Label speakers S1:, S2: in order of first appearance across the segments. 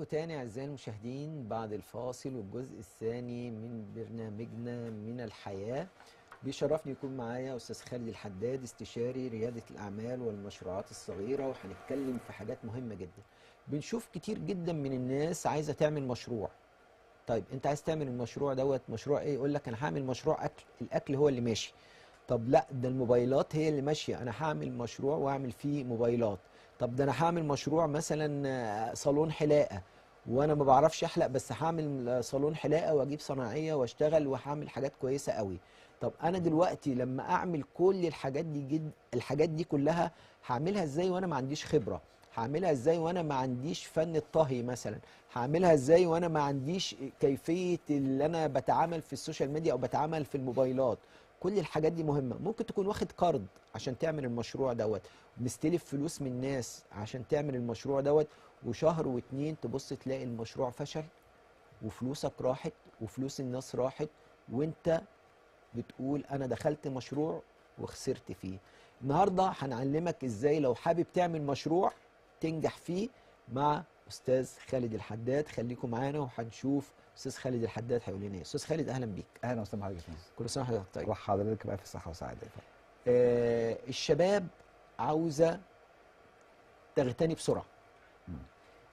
S1: بكم تاني أعزائي المشاهدين بعد الفاصل والجزء الثاني من برنامجنا من الحياة. بيشرفني يكون معايا أستاذ خالد الحداد، استشاري ريادة الأعمال والمشروعات الصغيرة، وهنتكلم في حاجات مهمة جدا. بنشوف كتير جدا من الناس عايزة تعمل مشروع. طيب أنت عايز تعمل المشروع دوت مشروع إيه؟ يقول لك أنا هعمل مشروع أكل، الأكل هو اللي ماشي. طب لا، ده الموبايلات هي اللي ماشية، أنا هعمل مشروع وأعمل فيه موبايلات. طب ده أنا هعمل مشروع مثلا صالون حلاقة، وأنا ما بعرفش أحلق، بس هعمل صالون حلاقة وأجيب صناعية وأشتغل وهعمل حاجات كويسة قوي. طب أنا دلوقتي لما أعمل كل الحاجات دي كلها هعملها إزاي وأنا ما عنديش خبرة؟ هعملها إزاي وأنا ما عنديش فن الطهي مثلا؟ هعملها إزاي وأنا ما عنديش كيفية اللي أنا بتعامل في السوشيال ميديا أو بتعامل في الموبايلات؟ كل الحاجات دي مهمة. ممكن تكون واخد قرض عشان تعمل المشروع دوت، مستلف فلوس من الناس عشان تعمل المشروع دوت، وشهر واتنين تبص تلاقي المشروع فشل وفلوسك راحت وفلوس الناس راحت، وانت بتقول انا دخلت مشروع وخسرت فيه. النهاردة هنعلمك ازاي لو حابب تعمل مشروع تنجح فيه مع استاذ خالد الحداد. خليكم معانا وهنشوف استاذ خالد الحداد هيقول لنا ايه. استاذ خالد اهلا بيك.
S2: اهلا وسهلا بحضرتك.
S1: كل سنه وحضرتك طيب.
S2: روح حضرتك بقى في الصحه والسعاده.
S1: الشباب عاوزه تغتني بسرعه.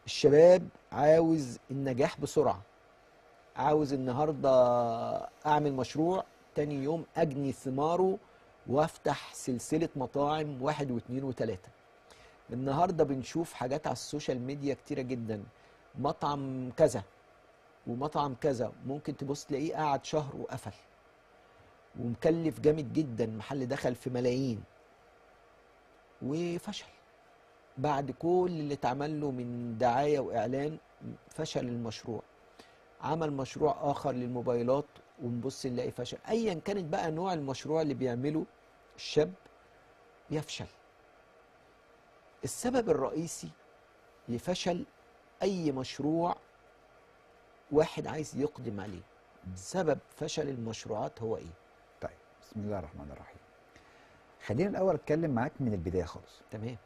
S1: الشباب عاوز النجاح بسرعه، عاوز النهارده اعمل مشروع تاني يوم اجني ثماره وافتح سلسله مطاعم واحد واثنين وثلاثه. النهارده بنشوف حاجات على السوشيال ميديا كتيره جدا، مطعم كذا ومطعم كذا، ممكن تبص تلاقيه قعد شهر وقفل ومكلف جامد جدا، محل دخل في ملايين وفشل. بعد كل اللي اتعمل له من دعاية وإعلان فشل المشروع. عمل مشروع آخر للموبايلات ونبص نلاقي فشل. أيا كانت بقى نوع المشروع اللي بيعمله الشاب يفشل. السبب الرئيسي لفشل أي مشروع واحد عايز يقدم عليه، سبب فشل المشروعات هو إيه؟
S2: طيب بسم الله الرحمن الرحيم. خلينا الاول اتكلم معاك من البدايه خالص.
S1: تمام.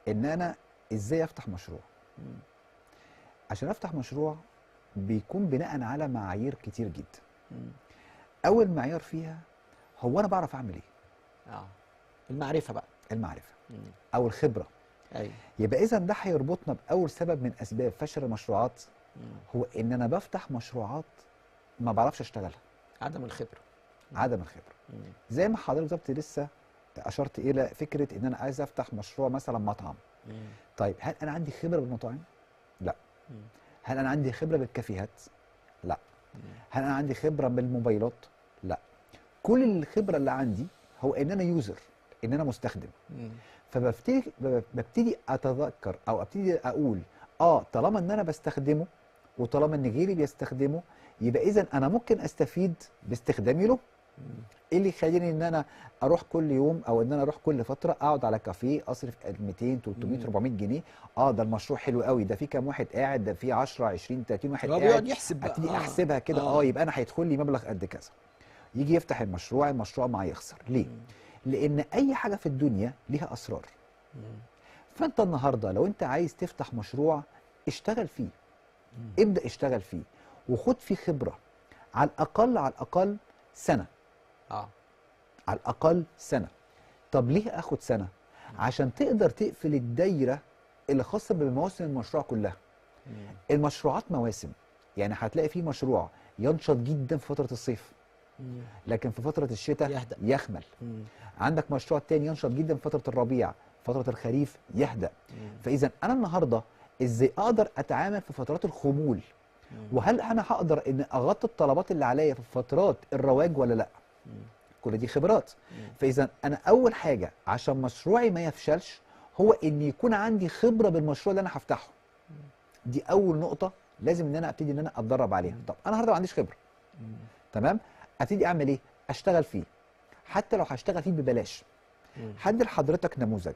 S2: ان انا ازاي افتح مشروع؟ عشان افتح مشروع بيكون بناء على معايير كتير جدا. اول معيار فيها هو انا بعرف اعمل ايه؟
S1: المعرفه بقى.
S2: المعرفه او الخبره.
S1: ايوه.
S2: يبقى اذا ده هيربطنا باول سبب من اسباب فشل المشروعات، هو ان انا بفتح مشروعات ما بعرفش اشتغلها.
S1: عدم الخبره.
S2: عدم الخبره. زي ما حضرتك بالظبط لسه اشرت الى فكره ان انا عايز افتح مشروع مثلا مطعم. طيب هل انا عندي خبره بالمطاعم؟ لا. هل انا عندي خبره بالكافيهات؟ لا. هل انا عندي خبره بالموبايلات؟ لا. كل الخبره اللي عندي هو ان انا يوزر، ان انا مستخدم. فببتدي اتذكر او ابتدي اقول طالما ان انا بستخدمه وطالما ان غيري بيستخدمه، يبقى اذا انا ممكن استفيد باستخدامي له. ايه اللي يخليني ان انا اروح كل يوم او ان انا اروح كل فتره اقعد على كافيه اصرف 200 300 400 جنيه؟ ده المشروع حلو قوي، ده في كام واحد قاعد، ده في 10 20 30 واحد قاعد،
S1: بيقعد يحسب بقى.
S2: ابتدي احسبها كده. يبقى انا هيدخل لي مبلغ قد كذا. يجي يفتح المشروع معاه يخسر. ليه؟ لان اي حاجه في الدنيا ليها اسرار. فانت النهارده لو انت عايز تفتح مشروع اشتغل فيه. ابدا اشتغل فيه وخد فيه خبره على الاقل سنه. على الاقل سنه. طب ليه اخد سنه؟ عشان تقدر تقفل الدايره اللي خاصه بمواسم المشروع كلها. المشروعات مواسم، يعني هتلاقي في مشروع ينشط جدا في فتره الصيف، لكن في فتره الشتاء يخمل. عندك مشروع تاني ينشط جدا في فتره الربيع، فتره الخريف يهدأ. فاذا انا النهارده ازاي اقدر اتعامل في فترات الخمول؟ وهل انا هقدر ان اغطي الطلبات اللي عليا في فترات الرواج ولا لا؟ كل دي خبرات. فاذا انا اول حاجه عشان مشروعي ما يفشلش هو ان يكون عندي خبره بالمشروع اللي انا هفتحه. دي اول نقطه لازم ان انا ابتدي ان انا اتدرب عليها. طب انا النهارده ما عنديش خبره، تمام؟ ابتدي اعمل ايه؟ اشتغل فيه، حتى لو هشتغل فيه ببلاش. هدي لحضرتك نموذج.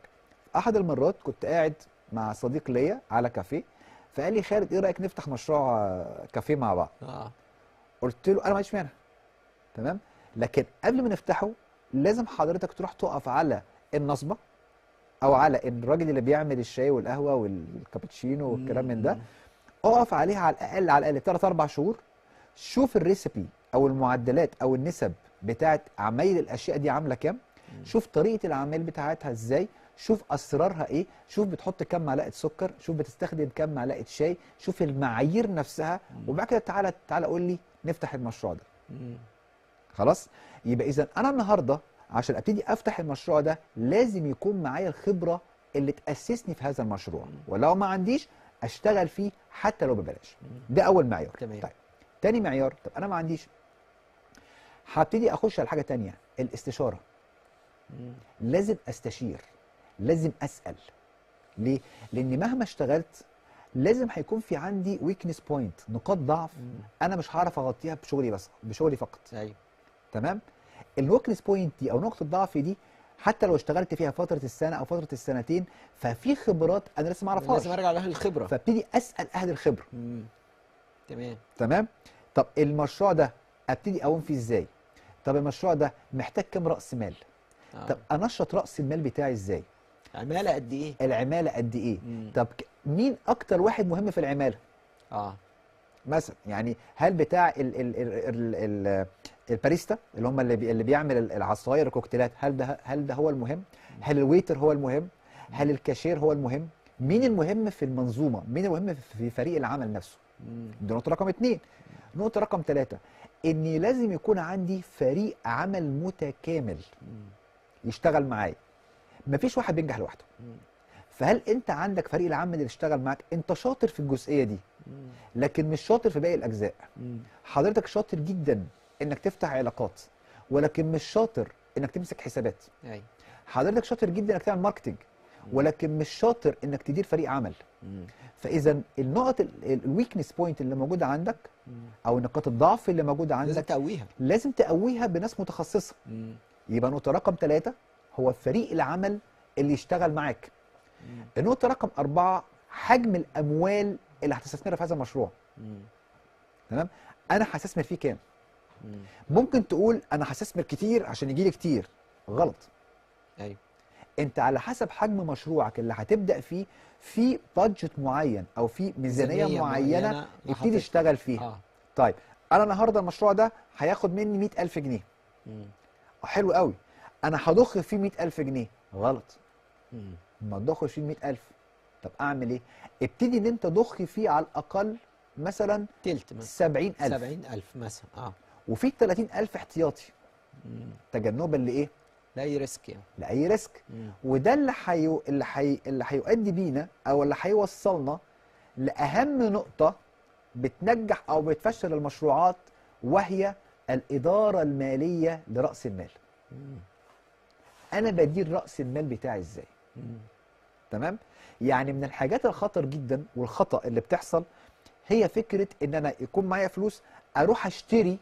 S2: احد المرات كنت قاعد مع صديق ليا على كافيه، فقال لي خالد ايه رايك نفتح مشروع كافيه مع بعض؟ قلت له انا ما عنديش مانع، تمام؟ لكن قبل ما نفتحه لازم حضرتك تروح تقف على النصبه او على الراجل اللي بيعمل الشاي والقهوه والكابتشينو والكلام من ده، اقف عليها على الاقل 3 4 شهور. شوف الريسبي او المعدلات او النسب بتاعت عمايل الاشياء دي عامله كام. شوف طريقه العمايل بتاعتها ازاي، شوف اسرارها ايه، شوف بتحط كام معلقه سكر، شوف بتستخدم كام معلقه شاي، شوف المعايير نفسها، وبعد كده تعالى قول لي نفتح المشروع ده. خلاص. يبقى اذا انا النهارده عشان ابتدي افتح المشروع ده لازم يكون معايا الخبره اللي تاسسني في هذا المشروع، ولو ما عنديش اشتغل فيه حتى لو ببلاش. ده اول معيار.
S1: تمام.
S2: طيب تاني معيار، طب انا ما عنديش، هبتدي اخش على حاجه تانية، الاستشاره. لازم استشير، لازم اسال. ليه؟ لان مهما اشتغلت لازم هيكون في عندي ويكنس بوينت، نقاط ضعف انا مش هعرف اغطيها بشغلي فقط.
S1: ايوه.
S2: تمام. الويكنس بوينت دي او نقطه الضعف دي حتى لو اشتغلت فيها فتره السنه او فتره السنتين ففي خبرات انا لسه ما اعرفهاش،
S1: لازم ارجع لاهل الخبره،
S2: فابتدي اسال اهل الخبره.
S1: تمام.
S2: تمام. طب المشروع ده ابتدي اقوم فيه ازاي؟ طب المشروع ده محتاج كام راس مال؟ طب انشط راس المال بتاعي ازاي؟
S1: عماله قد ايه؟
S2: العماله قد ايه؟ طب مين اكتر واحد مهم في العماله؟ مثلا يعني هل بتاع ال الباريستا اللي هم اللي بيعمل العصاير الكوكتيلات، هل ده هو المهم؟ هل الويتر هو المهم؟ هل الكاشير هو المهم؟ مين المهم في المنظومه؟ مين المهم في فريق العمل نفسه؟ دي نقطه رقم 2. نقطه رقم 3، اني لازم يكون عندي فريق عمل متكامل يشتغل معايا. مفيش واحد بينجح لوحده. فهل انت عندك فريق العمل اللي يشتغل معاك؟ انت شاطر في الجزئيه دي لكن مش شاطر في باقي الاجزاء. حضرتك شاطر جدا انك تفتح علاقات ولكن مش شاطر انك تمسك حسابات. حضرتك شاطر جدا انك تعمل ماركتنج ولكن مش شاطر انك تدير فريق عمل. فاذا النقط الويكنس بوينت اللي موجوده عندك او نقاط الضعف اللي موجوده عندك لازم تقويها بناس متخصصه. يبقى نقطه رقم 3 هو فريق العمل اللي يشتغل معاك. النقطه رقم 4 حجم الاموال اللي هتستثمرها في هذا المشروع. تمام. انا هستثمر فيه كام؟ ممكن تقول انا هستثمر كتير عشان يجي لي كتير. غلط.
S1: ايوه.
S2: انت على حسب حجم مشروعك اللي هتبدا فيه في بادجت معين او في ميزانيه معينه ابتدي اشتغل فيها. طيب انا النهارده المشروع ده هياخد مني 100,000 جنيه. حلو قوي. انا هضخ فيه 100,000 جنيه. غلط. ما تضخش فيه 100,000. طب اعمل ايه؟ ابتدي ان انت ضخ فيه على الاقل مثلا
S1: تلت مثلا
S2: 70,000.
S1: 70,000 مثلا.
S2: وفي 30,000 احتياطي. تجنبا لايه؟
S1: لاي ريسك يعني.
S2: لاي ريسك. وده اللي هيؤدي بينا او اللي هيوصلنا لاهم نقطه بتنجح او بتفشل المشروعات، وهي الاداره الماليه لراس المال. انا بدير راس المال بتاعي ازاي؟ تمام. يعني من الحاجات الخطر جدا والخطا اللي بتحصل هي فكره ان انا يكون معايا فلوس اروح اشتري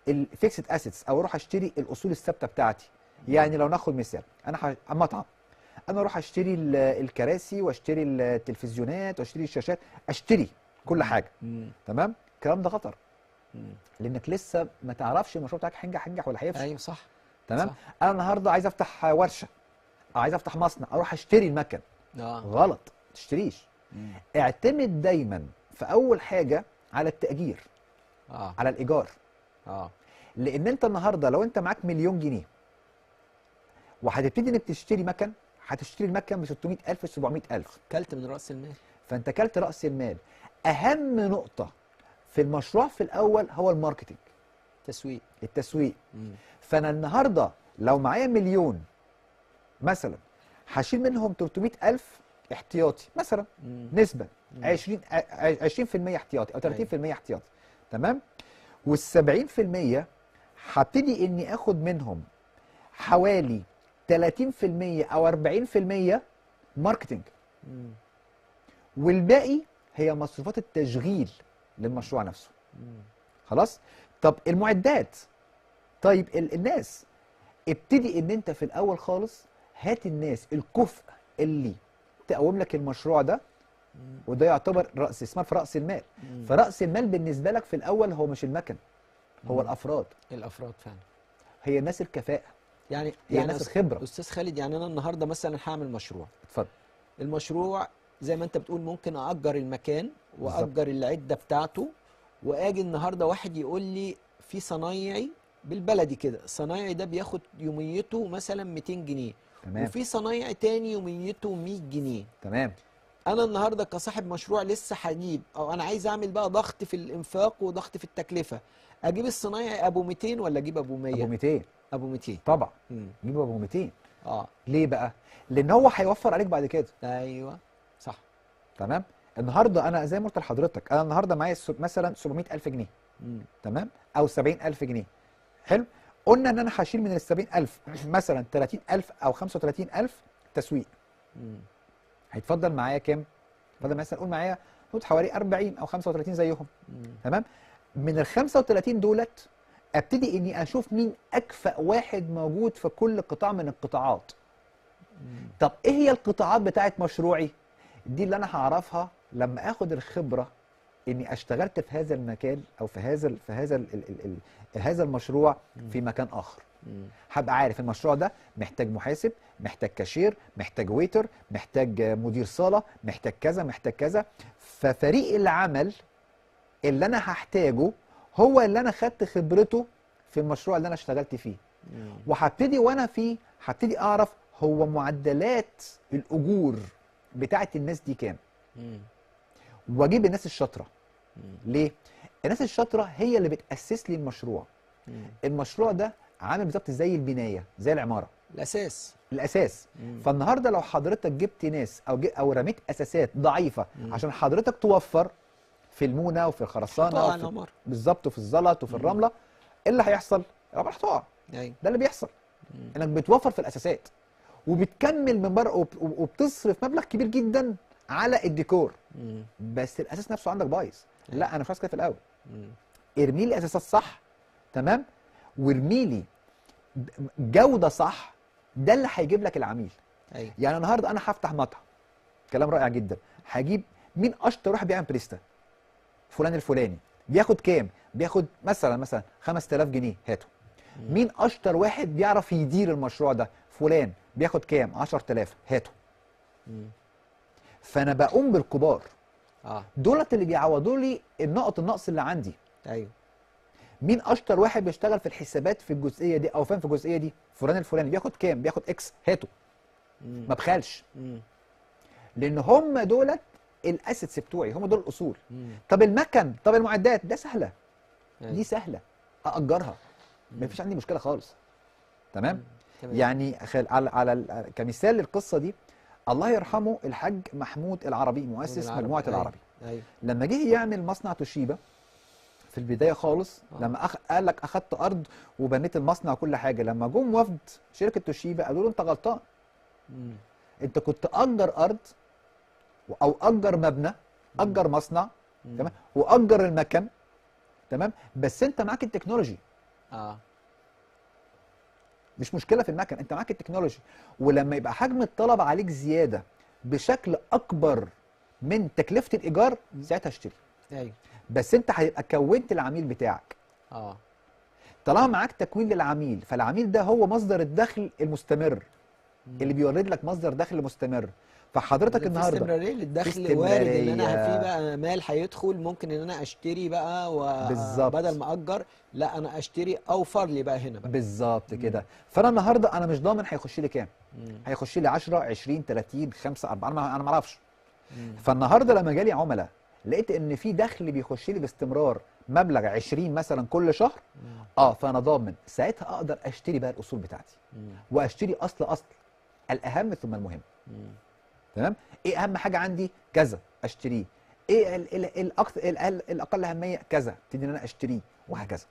S2: الفيكسد اسيتس او اروح اشتري الاصول الثابته بتاعتي. يعني لو ناخد مثال، انا مطعم، انا اروح اشتري الكراسي واشتري التلفزيونات واشتري الشاشات، اشتري كل حاجه. تمام. الكلام ده خطر لانك لسه ما تعرفش المشروع بتاعك هينجح ولا هيفشل.
S1: ايوه صح.
S2: تمام.
S1: صح.
S2: انا النهارده عايز افتح ورشه او عايز افتح مصنع، اروح اشتري المكن. غلط. ما تشتريش. اعتمد دايما في اول حاجه على التاجير. على الايجار. لان انت النهارده لو انت معاك 1,000,000 جنيه وهتبتدي انك تشتري مكن، هتشتري المكن ب 600,000 700,000.
S1: كلت من راس المال.
S2: فانت كلت راس المال. اهم نقطه في المشروع في الاول هو الماركتنج. التسويق. فانا النهارده لو معايا 1,000,000 مثلا هشيل منهم 300,000 احتياطي مثلا. نسبه 20% احتياطي او 30% احتياطي. تمام. وال70% هبتدي اني اخد منهم حوالي 30% او 40% ماركتنج. والباقي هي مصروفات التشغيل للمشروع نفسه. خلاص. طب المعدات، طيب الناس، ابتدي ان انت في الاول خالص هات الناس الكفء اللي تقوم لك المشروع ده، وده يعتبر راس استثمار في راس المال. فراس المال بالنسبه لك في الاول هو مش المكن، هو الافراد
S1: فعلا.
S2: هي الناس الكفاءه،
S1: يعني
S2: ناس الخبره.
S1: استاذ خالد، يعني انا النهارده مثلا هعمل مشروع.
S2: اتفضل.
S1: المشروع زي ما انت بتقول ممكن اجر المكان
S2: بالظبط.
S1: واجر العده بتاعته، واجي النهارده واحد يقول لي في صنايعي بالبلدي كده، صنايعي ده بياخد يوميته مثلا 200 جنيه،
S2: تمام
S1: وفي صنايعي تاني يوميته 100 جنيه.
S2: تمام
S1: انا النهارده كصاحب مشروع لسه هجيب، او انا عايز اعمل بقى ضغط في الانفاق وضغط في التكلفه، اجيب الصنايعي ابو 200 ولا اجيب ابو 100؟
S2: ابو 200
S1: ابو 200.
S2: طبعا.
S1: امم.
S2: جيب ابو 200.
S1: اه.
S2: ليه بقى؟ لان هو هيوفر عليك بعد كده.
S1: ايوه صح.
S2: تمام. النهارده انا زي ما قلت لحضرتك، انا النهارده معايا مثلا 700,000 جنيه.
S1: امم.
S2: تمام، او 70,000 جنيه. حلو. قلنا ان انا هشيل من ال 70,000 مثلا 30,000 او 35,000 تسويق.
S1: امم.
S2: هيتفضل معايا كام؟ اتفضل مثلا قول معايا حوالي 40 او 35 زيهم. تمام. من ال 35 دولت ابتدي اني اشوف مين اكفأ واحد موجود في كل قطاع من القطاعات. طب ايه هي القطاعات بتاعت مشروعي؟ دي اللي انا هعرفها لما اخد الخبره اني اشتغلت في هذا المكان او هذا المشروع في مكان اخر. هبقى عارف المشروع ده محتاج محاسب، محتاج كاشير، محتاج ويتر، محتاج مدير صاله، محتاج كذا محتاج كذا. ففريق العمل اللي انا هحتاجه هو اللي انا خدت خبرته في المشروع اللي انا اشتغلت فيه. وهبتدي وانا فيه هبتدي اعرف هو معدلات الاجور بتاعت الناس دي كام، واجيب الناس الشاطره. ليه؟ الناس الشاطره هي اللي بتاسس لي المشروع. المشروع ده عامل بالظبط زي البنايه، زي العماره، الاساس. فالنهارده لو حضرتك جبت ناس او رميت اساسات ضعيفه عشان حضرتك توفر في المونه وفي الخرسانه بالظبط، وفي الزلط وفي الرمله، ايه اللي هيحصل؟ العماره هتقع. ده اللي بيحصل، انك بتوفر في الاساسات وبتكمل من بره وبتصرف مبلغ كبير جدا على الديكور، بس الاساس نفسه عندك بايظ. لا، انا مش عايز كده في الاول. ارمي لي اساسات صح، تمام، وارمي لي جوده صح، ده اللي هيجيب لك العميل. يعني النهارده انا هفتح مطعم، كلام رائع جدا، هجيب مين اشطر واحد بيعمل بريستا؟ فلان الفلاني. بياخد كام؟ بياخد مثلا 5000 جنيه، هاته. مين اشطر واحد بيعرف يدير المشروع ده؟ فلان. بياخد كام؟ 10000، هاته. فانا بقوم بالكبار. دولت اللي بيعوضوا لي النقط النقص اللي عندي.
S1: ايوه.
S2: مين اشطر واحد بيشتغل في الحسابات في الجزئيه دي او فاهم في الجزئيه دي؟ فلان الفلاني. بياخد كام؟ بياخد اكس، هاته. ما بخالش. لان هم دولت الاسيتس بتوعي، هم دول الاصول. طب المكن، طب المعدات، ده سهله. دي سهله ااجرها، ما فيش عندي مشكله خالص. تمام. يعني كمثال للقصه دي، الله يرحمه الحاج محمود العربي، مؤسس مجموعه العربي. لما جه يعمل مصنع توشيبا في البدايه خالص، لما قال لك اخدت ارض وبنيت المصنع وكل حاجه، لما جم وفد شركه توشيبا قالوا له انت غلطان. انت كنت اجر ارض او اجر مبنى، اجر مصنع، تمام، واجر المكن، تمام، بس انت معاك التكنولوجي. مش مشكله في المكن، انت معاك التكنولوجي. ولما يبقى حجم الطلب عليك زياده بشكل اكبر من تكلفه الايجار، ساعتها اشتري.
S1: ايوه.
S2: بس انت هيبقى كونت العميل بتاعك. طالما معاك تكوين للعميل، فالعميل ده هو مصدر الدخل المستمر اللي بيورد لك مصدر دخل مستمر. فحضرتك النهارده
S1: في استمراريه للدخل، وارد ان انا في بقى مال هيدخل، ممكن ان انا اشتري بقى وبدل ما اجر، لا انا اشتري اوفر لي بقى هنا بقى.
S2: بالظبط كده. فانا النهارده انا مش ضامن هيخش لي كام. هيخش لي 10 20 30 5 4، انا ما اعرفش. فالنهارده لما جالي عملاء لقيت ان في دخل بيخش لي باستمرار مبلغ 20 مثلا كل شهر، فانا ضامن ساعتها اقدر اشتري بقى الاصول بتاعتي، واشتري اصل الاهم ثم المهم. تمام. ايه اهم حاجه عندي؟ كذا، اشتريه. ايه الاقل اهميه؟ كذا، ابتدي ان انا اشتريه، وهكذا.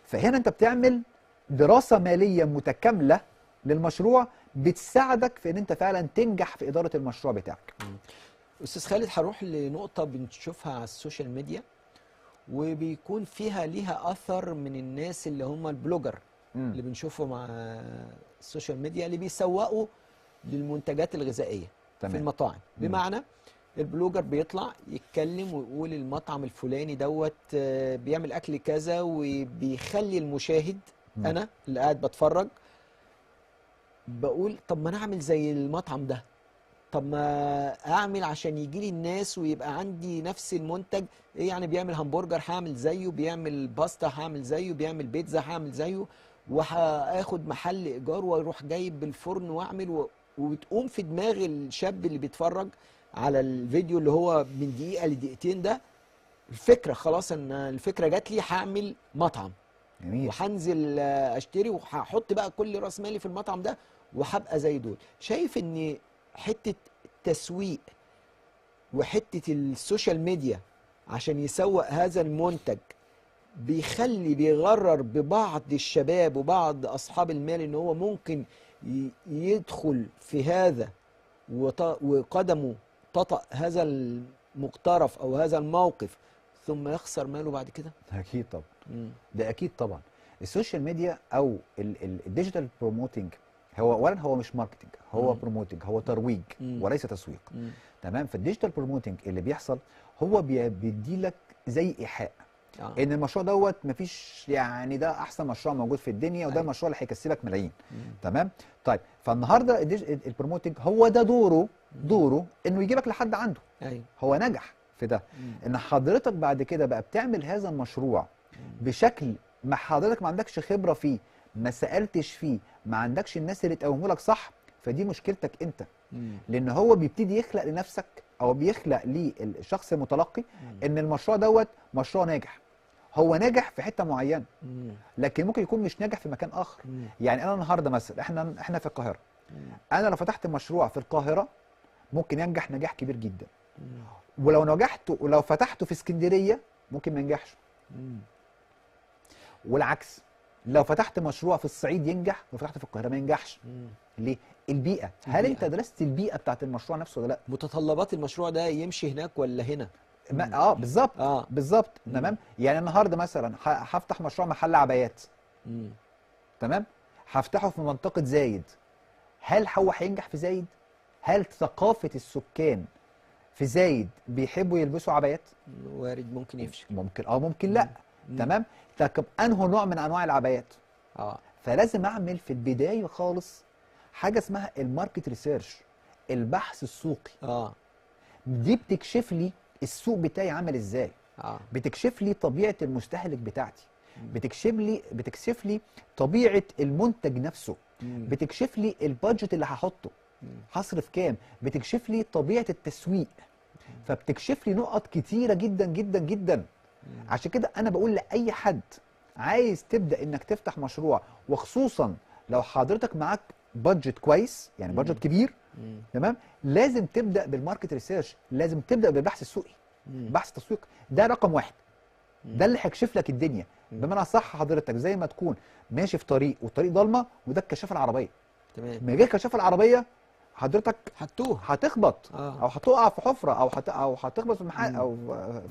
S2: فهنا انت بتعمل دراسه ماليه متكامله للمشروع، بتساعدك في ان انت فعلا تنجح في اداره المشروع بتاعك.
S1: استاذ خالد، هروح لنقطه بنشوفها على السوشيال ميديا وبيكون ليها اثر من الناس اللي هم البلوجر اللي بنشوفهم على السوشيال ميديا، اللي بيسوقوا للمنتجات الغذائيه في المطاعم. بمعنى البلوجر بيطلع يتكلم ويقول المطعم الفلاني دوت بيعمل اكل كذا، وبيخلي المشاهد، انا اللي قاعد بتفرج، بقول طب ما انا اعمل زي المطعم ده. طب ما اعمل عشان يجي لي الناس ويبقى عندي نفس المنتج. ايه يعني بيعمل همبرجر هعمل زيه، بيعمل باستا هعمل زيه، بيعمل بيتزا هعمل زيه، وهاخد محل ايجار واروح جايب بالفرن واعمل وبتقوم في دماغ الشاب اللي بيتفرج على الفيديو اللي هو من دقيقة لدقيقتين ده الفكرة. خلاص ان الفكرة جات لي، هعمل مطعم
S2: جميل.
S1: وهنزل اشتري وهحط بقى كل راس مالي في المطعم ده وهبقى زي دول. شايف ان حته التسويق وحته السوشيال ميديا عشان يسوق هذا المنتج بيغرر ببعض الشباب وبعض اصحاب المال ان هو ممكن يدخل في هذا وقدمه تطأ هذا المقترف او هذا الموقف ثم يخسر ماله بعد كده.
S2: اكيد طبعا.
S1: مم.
S2: ده اكيد طبعا. السوشيال ميديا او الديجيتال بروموتنج هو اولا هو مش ماركتنج، هو بروموتنج، هو ترويج وليس تسويق. تمام. فالديجيتال بروموتنج اللي بيحصل هو بيدي لك زي ايحاء ان المشروع دوت مفيش، يعني ده احسن مشروع موجود في الدنيا وده المشروع اللي هيكسبك ملايين. تمام. طيب فالنهارده البروموتنج هو ده دوره انه يجيبك لحد عنده.
S1: ايوه.
S2: هو نجح في ده. ان حضرتك بعد كده بقى بتعمل هذا المشروع بشكل ما حضرتك ما عندكش خبره فيه، ما سالتش فيه، ما عندكش الناس اللي تقومه لك صح، فدي مشكلتك انت. لان هو بيبتدي يخلق لنفسك او بيخلق للشخص المتلقي ان المشروع دوت مشروع ناجح. هو ناجح في حته معينه لكن ممكن يكون مش ناجح في مكان اخر. يعني انا النهارده مثلا احنا في القاهره، انا لو فتحت مشروع في القاهره ممكن ينجح نجاح كبير جدا، ولو فتحته في اسكندريه ممكن ما ينجحش. والعكس، لو فتحت مشروع في الصعيد ينجح وفتحته في القاهره ما ينجحش. ليه؟ البيئه. هل انت درست البيئه بتاعت المشروع نفسه ولا لا؟
S1: متطلبات المشروع ده يمشي هناك ولا هنا؟
S2: بالظبط. بالظبط. تمام. يعني النهارده مثلا هفتح مشروع محل عبايات. تمام. هفتحه في منطقه زايد. هل هو هينجح في زايد؟ هل ثقافه السكان في زايد بيحبوا يلبسوا عبايات؟
S1: وارد ممكن يفشل.
S2: ممكن لا. تمام. طب انه نوع من انواع العبايات؟ فلازم اعمل في البدايه خالص حاجه اسمها الماركت ريسيرش، البحث السوقي. دي بتكشف لي السوق بتاعي عامل ازاي. بتكشف لي طبيعه المستهلك بتاعتي، بتكشف لي طبيعه المنتج نفسه، بتكشف لي البادجت اللي هحطه، هصرف كام، بتكشف لي طبيعه التسويق، فبتكشف لي نقط كتيره جدا جدا جدا. عشان كده انا بقول لاي حد عايز تبدا انك تفتح مشروع، وخصوصا لو حضرتك معاك بادجت كويس، يعني بادجت كبير، تمام، لازم تبدا بالماركت ريسيرش، لازم تبدا بالبحث السوقي. بحث التسويق ده رقم واحد، ده اللي هيكشف لك الدنيا. بمعنى صح حضرتك زي ما تكون ماشي في طريق والطريق ضلمه وده الكشاف العربيه.
S1: تمام.
S2: ما جه كشاف العربيه حضرتك
S1: هتوه،
S2: هتخبط او هتقع في حفره او هتخبط في محل او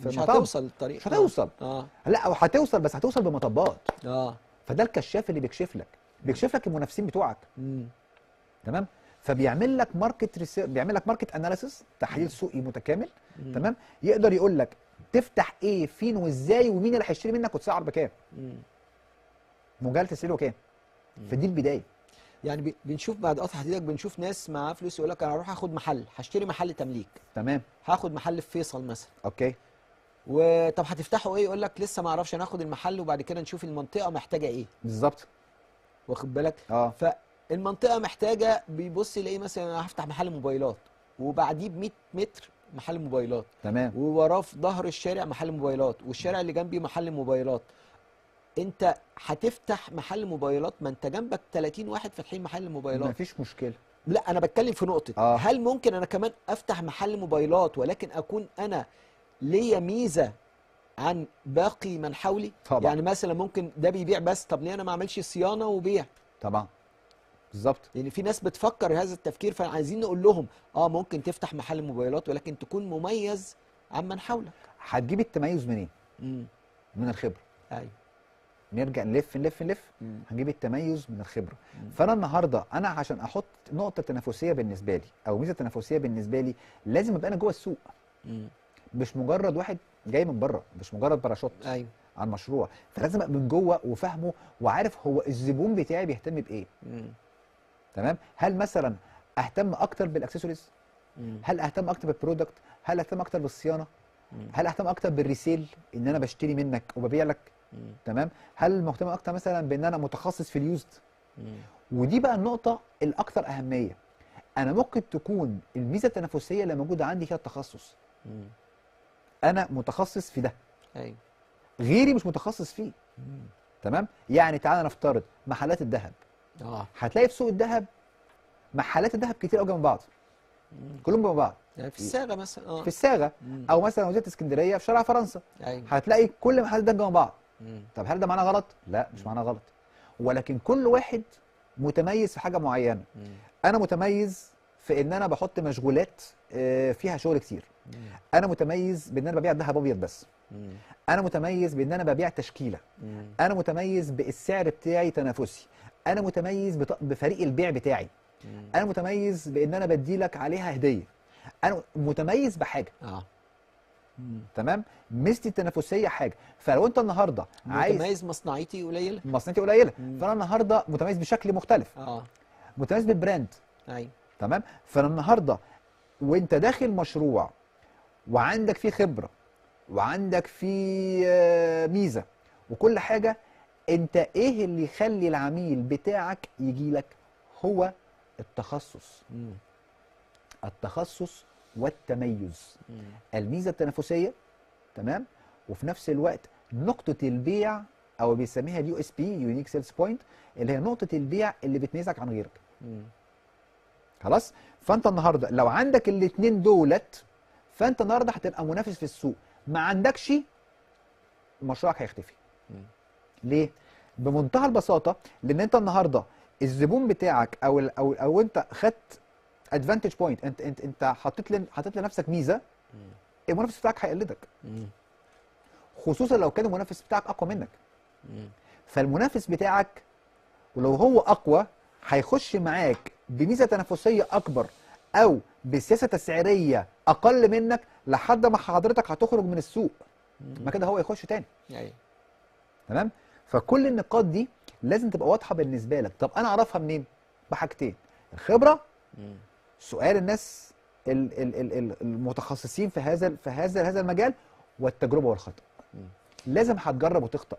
S2: في
S1: مش
S2: مطب.
S1: هتوصل الطريق،
S2: مش هتوصل. لا، او هتوصل بس هتوصل بمطبات. فده الكشاف اللي بيكشف لك المنافسين بتوعك. تمام. فبيعمل لك بيعمل لك ماركت اناليسيس، تحليل سوقي متكامل. تمام. يقدر يقول لك تفتح ايه فين وازاي ومين اللي هيشتري منك وتسعر بكام، مجال تسعيره كام. فدي البدايه.
S1: يعني بنشوف بعد قطع حديدك بنشوف ناس معاه فلوس يقول لك انا هروح اخد محل، هشتري محل تمليك.
S2: تمام.
S1: هاخد محل في فيصل مثلا.
S2: اوكي.
S1: وطب هتفتحوا ايه؟ يقول لك لسه ما اعرفش، انا هاخد المحل وبعد كده نشوف المنطقه محتاجه ايه.
S2: بالظبط.
S1: واخد بالك؟ فالمنطقه محتاجه، بيبص يلاقي مثلا انا هفتح محل موبايلات وبعديه ب 100 متر محل موبايلات.
S2: تمام.
S1: ووراه في ظهر الشارع محل موبايلات، والشارع اللي جنبي محل موبايلات. انت هتفتح محل موبايلات، ما انت جنبك 30 واحد فاتحين محل موبايلات.
S2: مفيش مشكله.
S1: لا، انا بتكلم في نقطه هل ممكن انا كمان افتح محل موبايلات ولكن اكون انا ليا ميزه عن باقي من حولي؟
S2: طبعا.
S1: يعني مثلا ممكن ده بيبيع بس، طب ليه انا ما اعملش صيانه وبيع؟
S2: طبعا. بالظبط.
S1: يعني في ناس بتفكر هذا التفكير، فعايزين نقول لهم ممكن تفتح محل موبايلات ولكن تكون مميز عن من حولك.
S2: هتجيب التميز منين؟ من الخبره.
S1: ايوه.
S2: نرجع نلف هنجيب التميز من الخبره. فانا النهارده عشان احط نقطه تنافسيه بالنسبه لي او ميزه تنافسيه بالنسبه لي، لازم ابقى انا جوه السوق. مش مجرد واحد جاي من بره، مش مجرد باراشوت.
S1: ايوه.
S2: عن مشروع. فلازم ابقى من جوه وفاهمه وعارف هو الزبون بتاعي بيهتم بايه. تمام. هل مثلا اهتم اكتر بالاكسسوارز هل اهتم اكتر بالبرودكت؟ هل اهتم اكتر بالصيانه؟ هل اهتم اكتر بالريسيل ان انا بشتري منك وببيع لك؟ تمام. هل مهتم اكتر مثلا بان انا متخصص في اليوزد؟ ودي بقى النقطه الاكثر اهميه. انا ممكن تكون الميزه التنافسيه اللي موجوده عندي هي التخصص. انا متخصص في ده،
S1: ايوه،
S2: غيري مش متخصص فيه. تمام. يعني تعالى نفترض محلات الذهب. هتلاقي في سوق الذهب محلات الذهب كتير قوي جنب بعض، كلهم جنب بعض.
S1: يعني في الصاغه مثلا،
S2: في الصاغه، او مثلا وزاره اسكندريه في شارع فرنسا،
S1: ايوه،
S2: هتلاقي كل محلات الذهب جنب بعض. طب هل ده معناه غلط؟ لا، مش معناه غلط، ولكن كل واحد متميز في حاجه معينه. انا متميز في ان انا بحط مشغولات فيها شغل كتير. انا متميز بان انا ببيع ذهب ابيض بس. انا متميز بان انا ببيع تشكيله. انا متميز بالسعر بتاعي تنافسي. انا متميز بفريق البيع بتاعي. انا متميز بان انا بدي لك عليها هديه. انا متميز بحاجه. تمام. ميزتي التنافسيه حاجه. فلو انت النهارده عايز
S1: متميز، مصنعيتي قليله،
S2: مصنعيتي قليله، فانا النهارده متميز بشكل مختلف. متميز بالبراند.
S1: ايوه،
S2: تمام. فانا النهارده وانت داخل مشروع وعندك فيه خبره وعندك فيه ميزه وكل حاجه، انت ايه اللي يخلي العميل بتاعك يجي لك؟ هو التخصص. التخصص والتميز. الميزه التنافسيه. تمام. وفي نفس الوقت نقطه البيع، او بيسميها اليو اس بي، يونيك سيلز بوينت، اللي هي نقطه البيع اللي بتميزك عن غيرك. خلاص. فانت النهارده لو عندك الاثنين دولت، فانت النهارده هتبقى منافس في السوق. ما عندكش، مشروعك هيختفي. ليه؟ بمنتهى البساطه، لان انت النهارده الزبون بتاعك او انت خدت ادفانتج بوينت، انت حطيت لنفسك ميزه. المنافس بتاعك هيقلدك، خصوصا لو كان المنافس بتاعك اقوى منك. فالمنافس بتاعك ولو هو اقوى هيخش معاك بميزه تنافسيه اكبر او بسياسه تسعيريه اقل منك لحد ما حضرتك هتخرج من السوق. ما كده هو يخش تاني. تمام. فكل النقاط دي لازم تبقى واضحه بالنسبه لك. طب انا اعرفها منين؟ بحاجتين: الخبره، سؤال الناس المتخصصين في هذا المجال، والتجربه والخطا. لازم هتجرب وتخطأ.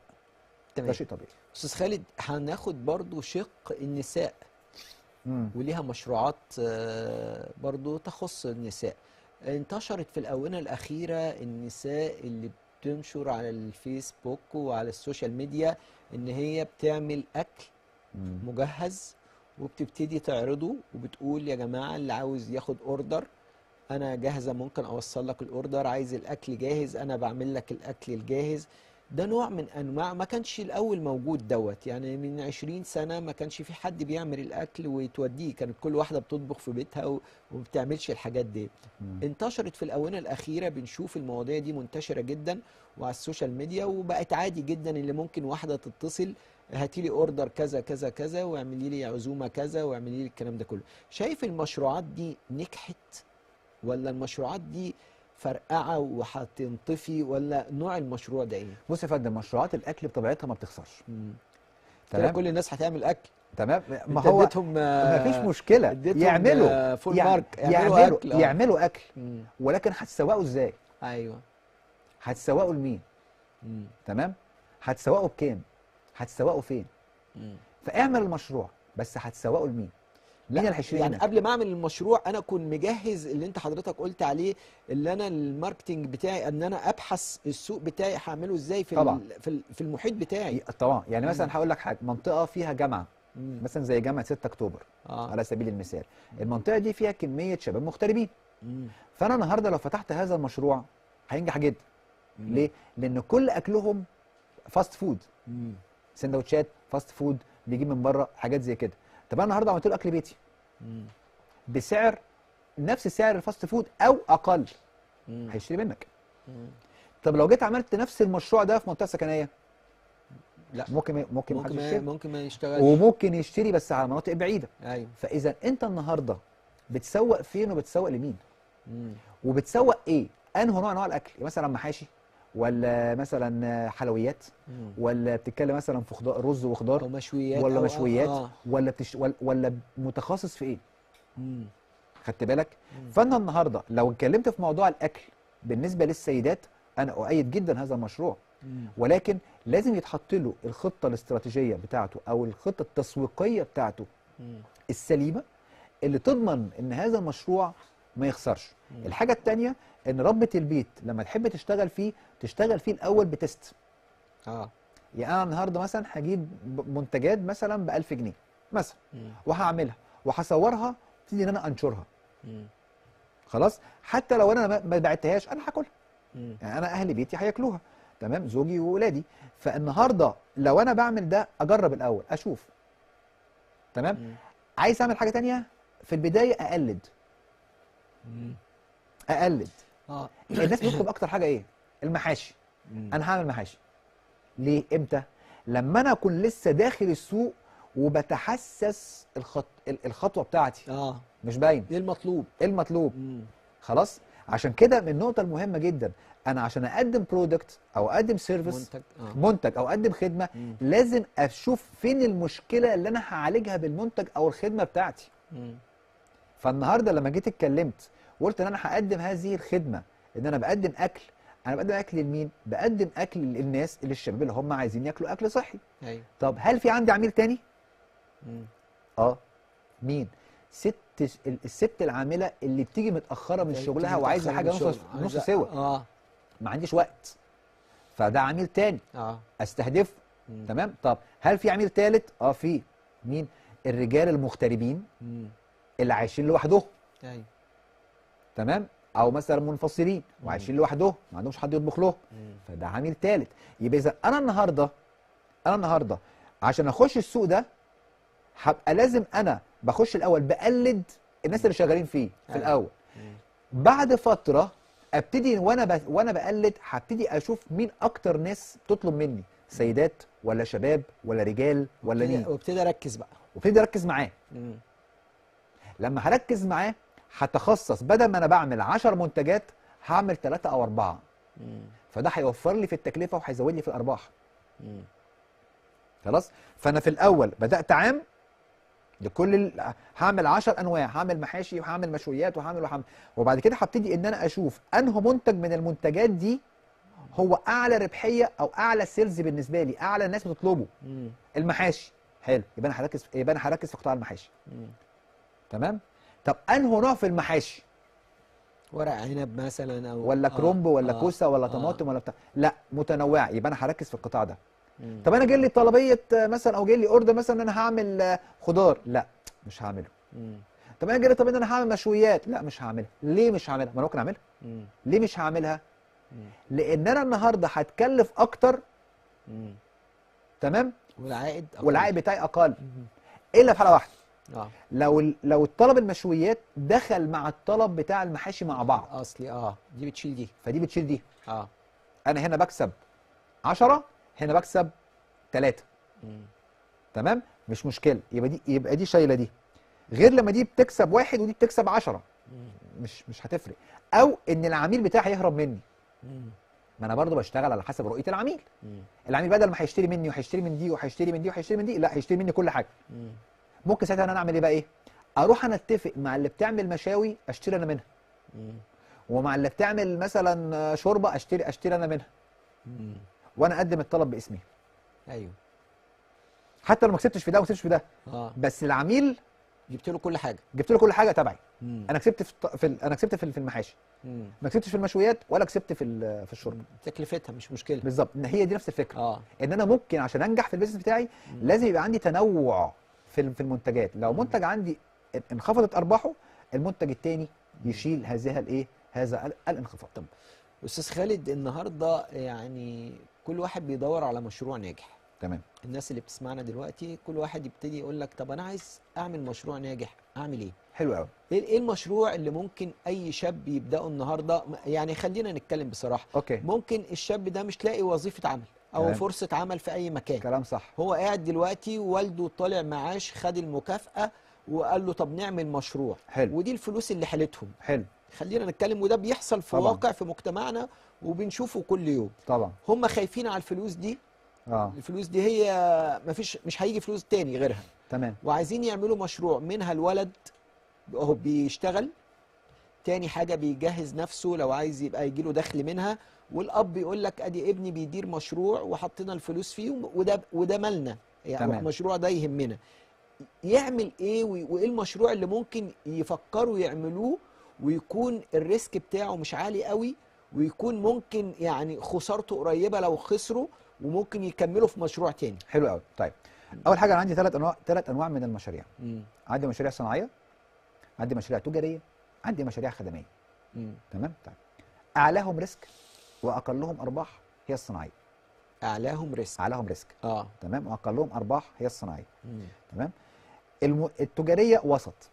S2: ده شيء طبيعي.
S1: استاذ خالد، هناخد برضو شق النساء وليها مشروعات برضو تخص النساء. انتشرت في الآونة الأخيرة النساء اللي بتنشر على الفيسبوك وعلى السوشيال ميديا إن هي بتعمل أكل مجهز وبتبتدي تعرضه وبتقول: يا جماعة اللي عاوز ياخد أوردر أنا جاهزة، ممكن أوصل لك الأوردر. عايز الأكل جاهز أنا بعمل لك الأكل الجاهز. ده نوع من أنواع ما كانش الأول موجود دوت. يعني من 20 سنة ما كانش في حد بيعمل الأكل وتوديه، كانت كل واحدة بتطبخ في بيتها وبتعملش الحاجات دي. انتشرت في الآونة الأخيرة، بنشوف المواضيع دي منتشرة جدا وعلى السوشيال ميديا، وبقت عادي جدا اللي ممكن واحدة تتصل: هاتي لي اوردر كذا كذا كذا، واعملي لي عزومة كذا، واعملي لي الكلام ده كله. شايف المشروعات دي نجحت ولا المشروعات دي فرقعه وهتنطفي، ولا نوع المشروع ده ايه؟
S2: بص يا فندم، مشروعات الاكل بطبيعتها ما بتخسرش.
S1: تمام. كل الناس هتعمل اكل.
S2: تمام. ما هو
S1: اديتهم
S2: ما فيش مشكله، يعملوا
S1: فول مارك، يعملوا اكل.
S2: يعملوا اكل، ولكن هتسوقوا ازاي؟
S1: ايوه.
S2: هتسوقوا لمين؟ تمام. هتسوقوا بكام؟ هتسوقوا فين؟ فاعمل المشروع، بس هتسوقوا لمين؟ مين اللي هيشتري
S1: يعني
S2: منك؟
S1: قبل ما اعمل المشروع انا اكون مجهز اللي انت حضرتك قلت عليه، اللي انا الماركتنج بتاعي ان انا ابحث السوق بتاعي هعمله ازاي في
S2: طبعا.
S1: في المحيط بتاعي.
S2: طبعا. يعني مثلا هقول لك حاجه: منطقه فيها جامعه مثلا زي جامعه 6 اكتوبر على سبيل المثال. المنطقه دي فيها كميه شباب مغتربين. فانا النهارده لو فتحت هذا المشروع هينجح جدا. ليه؟ لان كل اكلهم فاست فود، سندوتشات فاست فود، بيجيب من بره حاجات زي كده. طب انا النهارده عملت له اكل بيتي بسعر نفس سعر الفاست فود او اقل، هيشتري منك. طب لو جيت عملت نفس المشروع ده في منطقه سكنيه،
S1: لا، ممكن ما يشتغلش،
S2: وممكن يشتري بس على مناطق بعيده.
S1: ايوه.
S2: فاذا انت النهارده بتسوق فين وبتسوق لمين؟ وبتسوق ايه؟ انه نوع الاكل، مثلا محاشي ولا مثلا حلويات، ولا بتتكلم مثلا في رز وخضار،
S1: او مشويات،
S2: ولا مشويات، ولا متخصص في ايه؟ خدت بالك؟ فانا النهارده لو اتكلمت في موضوع الاكل بالنسبه للسيدات، انا اؤيد جدا هذا المشروع، ولكن لازم يتحط له الخطه الاستراتيجيه بتاعته او الخطه التسويقيه بتاعته السليمه اللي تضمن ان هذا المشروع ما يخسرش. الحاجه الثانيه ان ربة البيت لما تحب تشتغل فيه تشتغل فيه الاول بتست. يعني انا النهارده مثلا هجيب منتجات مثلا ب 1000 جنيه مثلا، وهعملها وهصورها ابتدي ان انا انشرها. خلاص، حتى لو انا ما بعتهاش انا هاكلها. يعني انا اهل بيتي هياكلوها، تمام، زوجي واولادي. فالنهارده لو انا بعمل ده اجرب الاول اشوف، تمام. عايز اعمل حاجه تانية في البدايه اقلد. الناس بتطلب اكتر حاجه ايه؟ المحاشي. انا هعمل محاشي. ليه؟ امتى؟ لما انا اكون لسه داخل السوق وبتحسس الخطوه بتاعتي. مش باين
S1: ايه المطلوب؟
S2: ايه المطلوب؟ خلاص. عشان كده من النقطه المهمه جدا، انا عشان اقدم برودكت او اقدم سيرفيس، منتج او اقدم خدمه، لازم اشوف فين المشكله اللي انا هعالجها بالمنتج او الخدمه بتاعتي. فالنهارده لما جيت اتكلمت وقلت ان انا هقدم هذه الخدمه، ان انا بقدم اكل، انا بقدم اكل لمين؟ بقدم اكل للناس، اللي الشباب اللي هم عايزين ياكلوا اكل صحي.
S1: ايوه.
S2: طب هل في عندي عميل تاني؟ مين؟ الست العامله اللي بتيجي متاخره من شغلها وعايزه حاجه نص سوا. ما عنديش وقت، فده عميل تاني استهدفه. تمام. طب هل في عميل تالت؟ في. مين؟ الرجال المغتربين اللي عايشين لوحدهم.
S1: ايوه.
S2: تمام. او مثلا منفصلين وعايشين لوحدهم ما عندهمش حد يطبخ لهم، فده عميل ثالث. يبقى اذا انا النهارده عشان اخش السوق ده هبقى لازم انا بخش الاول بقلد الناس اللي شغالين فيه في الاول. بعد فتره ابتدي وانا بقلد هبتدي اشوف مين اكتر ناس بتطلب مني، سيدات ولا شباب ولا رجال ولا مين،
S1: وابتدي اركز بقى،
S2: وابتدي اركز معاه. لما هركز معاه هتخصص، بدل ما انا بعمل 10 منتجات هعمل 3 أو 4. فده هيوفر لي في التكلفه وهيزود لي في الارباح. خلاص. فانا في الاول بدات عام لكل هعمل 10 انواع، هعمل محاشي وهعمل مشويات وهعمل وبعد كده هبتدي ان انا اشوف انه منتج من المنتجات دي هو اعلى ربحيه او اعلى سيلز بالنسبه لي، اعلى الناس بتطلبه. المحاشي حلو، يبقى انا هركز في قطاع المحاشي. تمام. طب انه نوع في المحاشي؟
S1: ورق عنب مثلا او
S2: ولا كرومب ولا كوسه ولا طماطم ولا بتاع؟ لا، متنوعه، يبقى انا هركز في القطاع ده. طب انا جاي لي طلبيه مثلا او جاي لي اوردر مثلا ان انا هعمل خضار، لا مش هعمله. طب انا جاي لي طب ان انا هعمل مشويات، لا مش هعملها. ليه مش هعملها؟ ما انا ممكن اعملها. ليه مش هعملها؟ لان انا النهارده هتكلف اكتر. تمام. والعائد بتاعي اقل. الا في حاله واحده، لو الطلب المشويات دخل مع الطلب بتاع المحاشي مع بعض
S1: اصلي دي بتشيل دي،
S2: فدي بتشيل دي. انا هنا بكسب 10، هنا بكسب 3. تمام. مش مشكله، يبقى دي شايله دي، غير لما دي بتكسب 1 ودي بتكسب 10. مش هتفرق. او ان العميل بتاعي يهرب مني. ما انا برضو بشتغل على حسب رؤيه العميل. العميل بدل ما هيشتري مني وهيشتري من دي وهيشتري من دي وهيشتري من دي، لا هيشتري مني كل حاجه. ممكن ساعتها انا اعمل ايه بقى؟ ايه؟ اروح انا اتفق مع اللي بتعمل مشاوي اشتري انا منها، ومع اللي بتعمل مثلا شوربه اشتري انا منها، وانا اقدم الطلب باسمي.
S1: ايوه.
S2: حتى لو ما كسبتش في ده وما كسبتش في ده، بس العميل
S1: جبت له كل حاجه،
S2: تبعي. انا كسبت في المحاشي، ما كسبتش في المشويات ولا كسبت في الشوربه.
S1: تكلفتها مش مشكله.
S2: بالظبط. ان هي دي نفس الفكره. ان انا ممكن عشان انجح في البيزنس بتاعي لازم يبقى عندي تنوع في المنتجات. لو منتج عندي انخفضت ارباحه، المنتج الثاني يشيل هذا الانخفاض.
S1: طب استاذ خالد، النهارده يعني كل واحد بيدور على مشروع ناجح.
S2: تمام.
S1: الناس اللي بتسمعنا دلوقتي كل واحد يبتدي يقول لك طب انا عايز اعمل مشروع ناجح، اعمل ايه؟
S2: حلو قوي.
S1: ايه المشروع اللي ممكن اي شاب يبداه النهارده؟ يعني خلينا نتكلم بصراحه.
S2: اوكي.
S1: ممكن الشاب ده مش لاقي وظيفه عمل او
S2: تمام.
S1: فرصه عمل في اي مكان.
S2: كلام صح.
S1: هو قاعد دلوقتي والده طالع معاش، خد المكافاه وقال له طب نعمل مشروع.
S2: حلو.
S1: ودي الفلوس اللي حالتهم.
S2: حلو.
S1: خلينا نتكلم، وده بيحصل في
S2: طبعا.
S1: واقع في مجتمعنا وبنشوفه كل يوم.
S2: طبعا.
S1: هم خايفين على الفلوس دي. الفلوس دي هي مش هيجي فلوس تاني غيرها.
S2: تمام.
S1: وعايزين يعملوا مشروع، منها الولد هو بيشتغل، تاني حاجة بيجهز نفسه لو عايز يبقى يجيله دخل منها، والأب يقول لك أدي ابني بيدير مشروع وحطينا الفلوس فيه، وده مالنا، يعني
S2: تمام.
S1: المشروع ده يهمنا. يعمل إيه وإيه المشروع اللي ممكن يفكروا يعملوه ويكون الريسك بتاعه مش عالي قوي، ويكون ممكن يعني خسارته قريبة لو خسروا، وممكن يكملوا في مشروع تاني.
S2: حلو قوي. طيب اول حاجه انا عندي ثلاث انواع من المشاريع.
S1: مم.
S2: عندي مشاريع صناعيه، عندي مشاريع تجاريه، عندي مشاريع خدميه.
S1: مم.
S2: تمام. طيب اعلاهم ريسك واقلهم ارباح هي الصناعيه.
S1: أعلاهم ريسك.
S2: اعلاهم ريسك
S1: اه.
S2: تمام، واقلهم ارباح هي الصناعيه.
S1: مم.
S2: تمام. التجاريه وسط،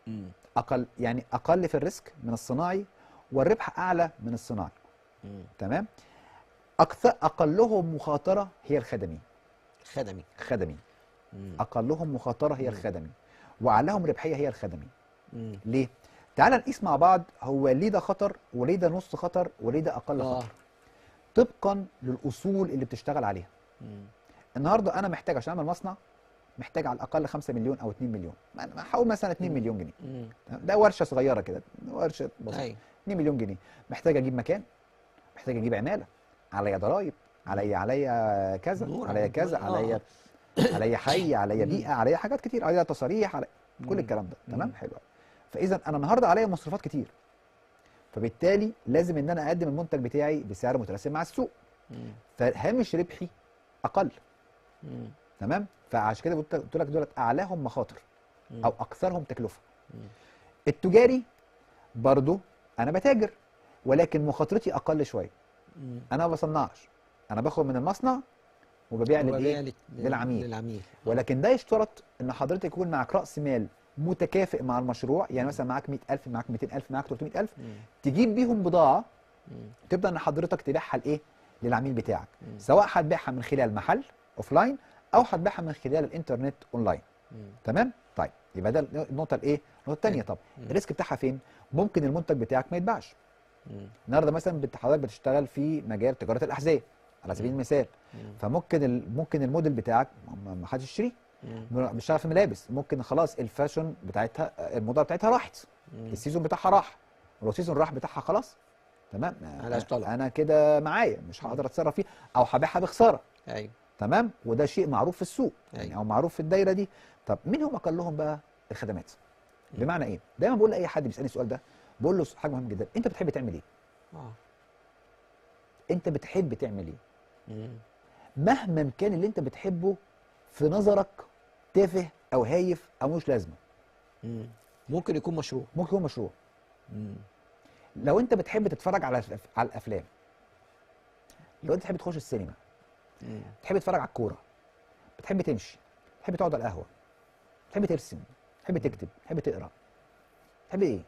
S1: مم.
S2: اقل في الريسك من الصناعي، والربح اعلى من الصناعي.
S1: مم.
S2: تمام. اقلهم مخاطره هي الخدمي.
S1: خدمي.
S2: خدمي.
S1: مم.
S2: اقلهم مخاطره هي الخدمي، واعلاهم ربحيه هي الخدمي.
S1: مم.
S2: ليه؟ تعال نقيس مع بعض، هو ليه ده خطر وليه ده نص خطر وليه ده اقل
S1: اه.
S2: خطر، طبقا للاصول اللي بتشتغل عليها.
S1: مم.
S2: النهارده انا محتاج عشان اعمل مصنع، محتاج على الاقل 5 مليون او 2 مليون، هقول مثلا 2 مليون جنيه.
S1: مم.
S2: ده ورشه صغيره كده، ورشه بسيطه.
S1: ايوه.
S2: 2 مليون جنيه، محتاج اجيب مكان، محتاج اجيب عماله، عليا ضرايب، عليا كذا،
S1: نور
S2: عليا
S1: عليك.
S2: كذا، عليا حي، عليا بيئه، عليا حاجات كتير، عليا تصاريح، عليا كل الكلام ده. تمام. حلو قوي. فاذا انا النهارده عليا مصروفات كتير، فبالتالي لازم ان انا اقدم المنتج بتاعي بسعر متناسب مع السوق،
S1: مم.
S2: فهامش ربحي اقل.
S1: مم.
S2: تمام. فعشان كده قلت لك دولت اعلاهم مخاطر او اكثرهم تكلفه. التجاري برضو انا بتاجر، ولكن مخاطرتي اقل شويه.
S1: مم.
S2: انا ما بصنعش، انا باخد من المصنع وببيع
S1: وبيع
S2: للايه؟ للعميل.
S1: للعميل.
S2: ولكن ده يشترط ان حضرتك يكون معك راس مال متكافئ مع المشروع، يعني مثلا معاك 100,000، معاك 200,000، معاك 300,000،
S1: مم.
S2: تجيب بيهم بضاعه
S1: مم.
S2: تبدا ان حضرتك تبيعها لايه؟ للعميل بتاعك،
S1: مم.
S2: سواء هتبيعها من خلال محل اوفلاين او هتبيعها من خلال الانترنت اونلاين.
S1: مم.
S2: تمام. طيب يبقى ده النقطه الايه؟ النقطه الثانيه. طب الريسك بتاعها فين؟ ممكن المنتج بتاعك ما يتباعش. النهارده مثلا حضرتك بتشتغل في مجال تجاره الاحذيه على سبيل المثال، فممكن ممكن الموديل بتاعك ما حدش يشتريه. بتشتغل في ملابس، ممكن خلاص الفاشن بتاعتها، الموضه بتاعتها راحت، السيزون بتاعها راح، ولو السيزون راح بتاعها خلاص. تمام. انا كده معايا مش هقدر اتصرف فيه، او هبيعها بخساره.
S1: ايوه.
S2: تمام. وده شيء معروف في السوق يعني،
S1: أيوة.
S2: او معروف في الدايره دي. طب مين هم اقلهم بقى؟ الخدمات. بمعنى ايه؟ دايما بقول لاي حد بيسالني السؤال ده، بقول له حاجه مهمه جدا، انت بتحب تعمل ايه؟ انت بتحب تعمل ايه؟ مهما كان اللي انت بتحبه في نظرك تافه او هايف او مش لازمه،
S1: ممكن يكون مشروع.
S2: ممكن يكون مشروع. لو انت بتحب تتفرج على الافلام، لو انت بتحب تخش السينما، بتحب تتفرج على الكوره، بتحب تمشي، بتحب تقعد على القهوه، بتحب ترسم، بتحب تكتب، بتحب تقرا، بتحب ايه؟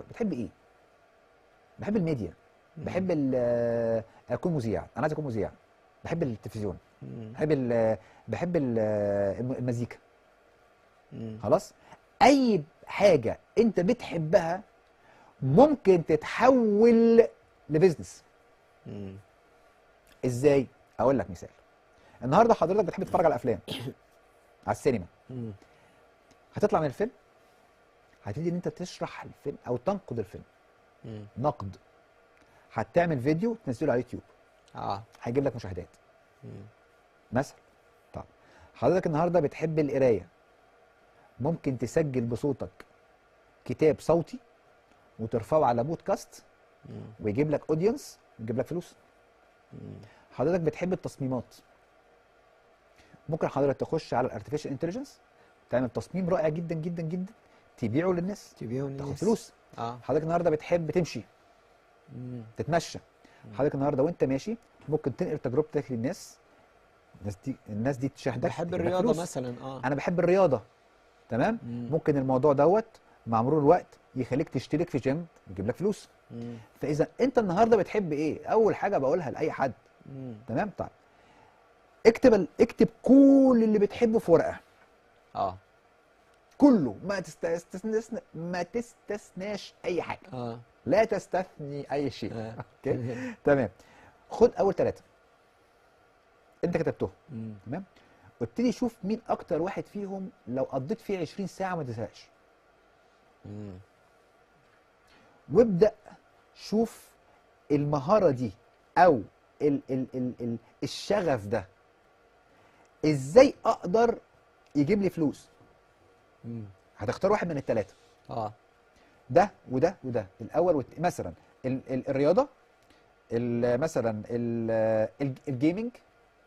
S2: بتحب ايه؟ بحب الميديا، بحب اكون مذيع، انا عايز اكون مذيع، بحب التلفزيون، بحب المزيكا. خلاص. اي حاجه انت بتحبها ممكن تتحول لبزنس. ازاي؟ اقول لك مثال. النهارده حضرتك بتحب تتفرج على افلام على السينما، هتطلع من الفيلم هتبتدي ان انت تشرح الفيلم او تنقد الفيلم نقد، هتعمل فيديو تنزله على اليوتيوب، هيجيب لك مشاهدات مثلا. طب حضرتك النهارده بتحب القرايه، ممكن تسجل بصوتك كتاب صوتي وترفعه على بودكاست ويجيب لك اودينس ويجيب لك فلوس. حضرتك بتحب التصميمات، ممكن حضرتك تخش على الارتفيشال انتليجنس تعمل تصميم رائع جدا جدا جدا، تبيعه للناس، تاخد فلوس. حضرتك النهارده بتحب تمشي، تتمشى، حضرتك النهارده وانت ماشي ممكن تنقل تجربتك للناس، الناس دي تشاهدك.
S1: بحب الرياضه مثلا.
S2: انا بحب الرياضه. تمام. ممكن الموضوع دوت مع مرور الوقت يخليك تشترك في جيم ويجيب لك فلوس. فاذا انت النهارده بتحب ايه؟ اول حاجه بقولها لاي حد. تمام. طيب اكتب كل اللي بتحبه في ورقه. كله، ما تستثناش اي حاجه. لا تستثني اي شيء. اوكي. تمام. خد اول 3 انت كتبتهم. تمام. وابتدي شوف مين اكتر واحد فيهم لو قضيت فيه 20 ساعه ما تزهقش.
S1: مم.
S2: وابدا شوف المهاره دي او ال الشغف ده ازاي اقدر يجيب لي فلوس.
S1: مم.
S2: هتختار واحد من الثلاثه،
S1: اه.
S2: ده وده وده. الاول مثلا الرياضه، مثلا الجيمنج،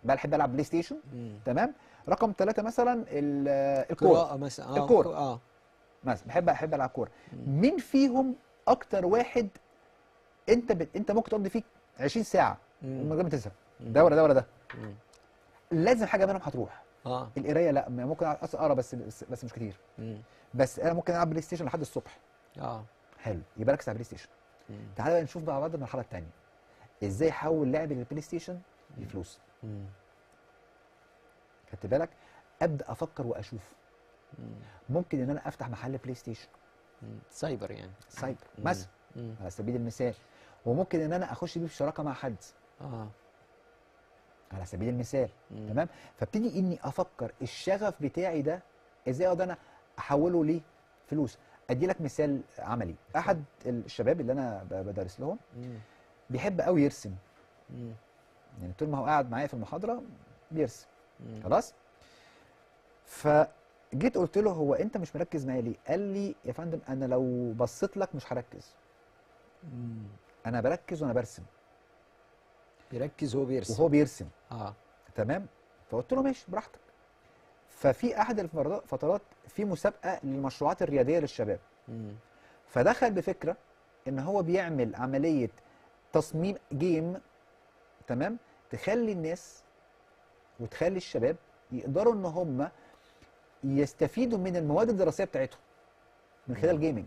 S2: بحب العب بلاي ستيشن.
S1: مم.
S2: تمام. رقم ثلاثة مثلا الكوره.
S1: قراءة مثلا.
S2: الكورة.
S1: اه.
S2: مثلا بحب العب كوره.
S1: مم.
S2: مين فيهم اكتر واحد انت ممكن تقضي فيه 20 ساعه
S1: مم.
S2: من غير ما تزهق؟
S1: مم.
S2: ده ولا ده ولا ده؟
S1: مم.
S2: لازم حاجه منهم هتروح.
S1: اه.
S2: القرايه لا، ممكن اقرا بس مش كتير.
S1: مم.
S2: بس انا ممكن العب بلاي ستيشن لحد الصبح.
S1: اه.
S2: حلو، يبقى ركز على البلاي ستيشن.
S1: مم.
S2: تعالى بقى نشوف بقى بعض المرحله الثانيه، ازاي احول لعب البلاي ستيشن لفلوس.
S1: مم.
S2: خدت بالك؟ ابدا افكر واشوف
S1: مم.
S2: ممكن ان انا افتح محل بلاي ستيشن،
S1: مم. سايبر يعني.
S2: سايبر
S1: مم.
S2: مثلا،
S1: مم.
S2: على سبيل المثال. وممكن ان انا اخش بيه في شراكه مع حد،
S1: اه.
S2: على سبيل المثال.
S1: مم.
S2: تمام. فابتدي اني افكر الشغف بتاعي ده ازاي اقدر انا احوله لفلوس. ادي لك مثال عملي. احد الشباب اللي انا بدرس لهم
S1: مم.
S2: بيحب قوي يرسم،
S1: مم.
S2: يعني طول ما هو قاعد معايا في المحاضره بيرسم.
S1: مم.
S2: خلاص. فجيت قلت له هو انت مش مركز معايا ليه؟ قال لي يا فندم انا لو بصيت لك مش هركز،
S1: مم.
S2: انا بركز وانا برسم
S1: بيركز وهو بيرسم.
S2: وهو بيرسم.
S1: اه.
S2: تمام. فقلت له ماشي براحتك. ففي احد الفترات في مسابقه للمشروعات الرياديه للشباب،
S1: مم.
S2: فدخل بفكره ان هو بيعمل عمليه تصميم جيم، تمام، تخلي الناس وتخلي الشباب يقدروا ان هم يستفيدوا من المواد الدراسيه بتاعتهم من خلال جيمنج.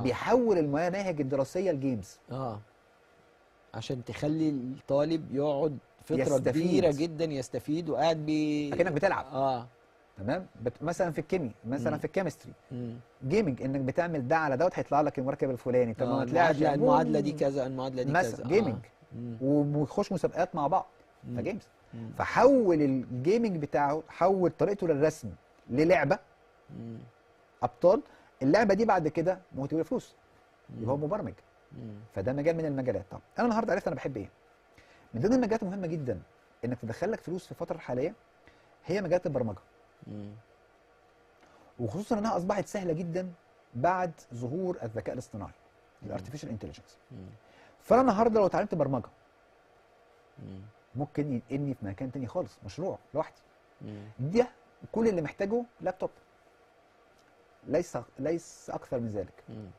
S2: بيحول المناهج الدراسيه لجيمز.
S1: اه. عشان تخلي الطالب يقعد فترة
S2: يستفيد.
S1: كبيرة جدا يستفيد وقاعد
S2: اكنك بتلعب.
S1: اه.
S2: تمام. مثلا في الكيمياء، مثلا
S1: مم.
S2: في الكيمستري،
S1: مم.
S2: جيمنج، انك بتعمل ده على دوت هيطلع لك المركب الفلاني. طب ما طلعش
S1: المعادلة دي كذا، المعادلة دي كذا.
S2: مثلا جيمنج.
S1: مم.
S2: ويخش مسابقات مع بعض.
S1: مم.
S2: فجيمز.
S1: مم.
S2: فحول الجيمنج بتاعه، حول طريقته للرسم للعبه
S1: مم.
S2: ابطال. اللعبه دي بعد كده ممكن تجيب فلوس،
S1: مم.
S2: يبقى هو مبرمج.
S1: مم.
S2: فده مجال من المجالات. طب انا النهارده عرفت انا بحب ايه. من ضمن المجالات المهمه جدا انك تدخلك فلوس في الفتره الحاليه هي مجالات البرمجه،
S1: مم.
S2: وخصوصا انها اصبحت سهله جدا بعد ظهور الذكاء الاصطناعي،
S1: مم.
S2: الارتفيشال انتليجنس.
S1: مم.
S2: فانا النهارده لو اتعلمت برمجه
S1: مم.
S2: ممكن ينقلني في مكان تاني خالص، مشروع لوحدي.
S1: مم.
S2: ده كل اللي محتاجه لابتوب، ليس اكثر من ذلك.
S1: مم.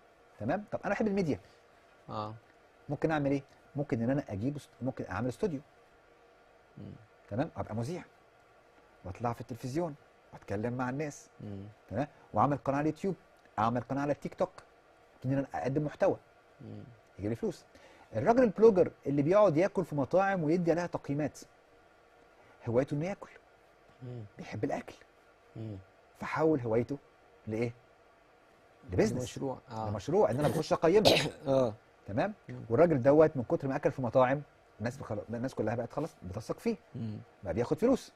S2: تمام. طب انا بحب الميديا،
S1: اه.
S2: ممكن اعمل ايه؟ ممكن ان انا ممكن اعمل استوديو.
S1: مم.
S2: تمام. ابقى مذيع واطلع في التلفزيون واتكلم مع الناس.
S1: مم.
S2: تمام. واعمل قناه على اليوتيوب، اعمل قناه على التيك توك، ان انا اقدم محتوى
S1: مم.
S2: يجي لي فلوس. الراجل البلوجر اللي بيقعد ياكل في مطاعم ويدي عليها تقييمات، هوايته انه ياكل،
S1: مم.
S2: بيحب الاكل،
S1: مم.
S2: فحول هوايته لايه؟ لبزنس،
S1: مشروع.
S2: لمشروع ان انا بخش اقيمه.
S1: اه.
S2: تمام.
S1: مم.
S2: والراجل دوت من كتر ما اكل في مطاعم الناس كلها بقت خلاص بتثق فيه،
S1: مم.
S2: بقى بياخد فلوس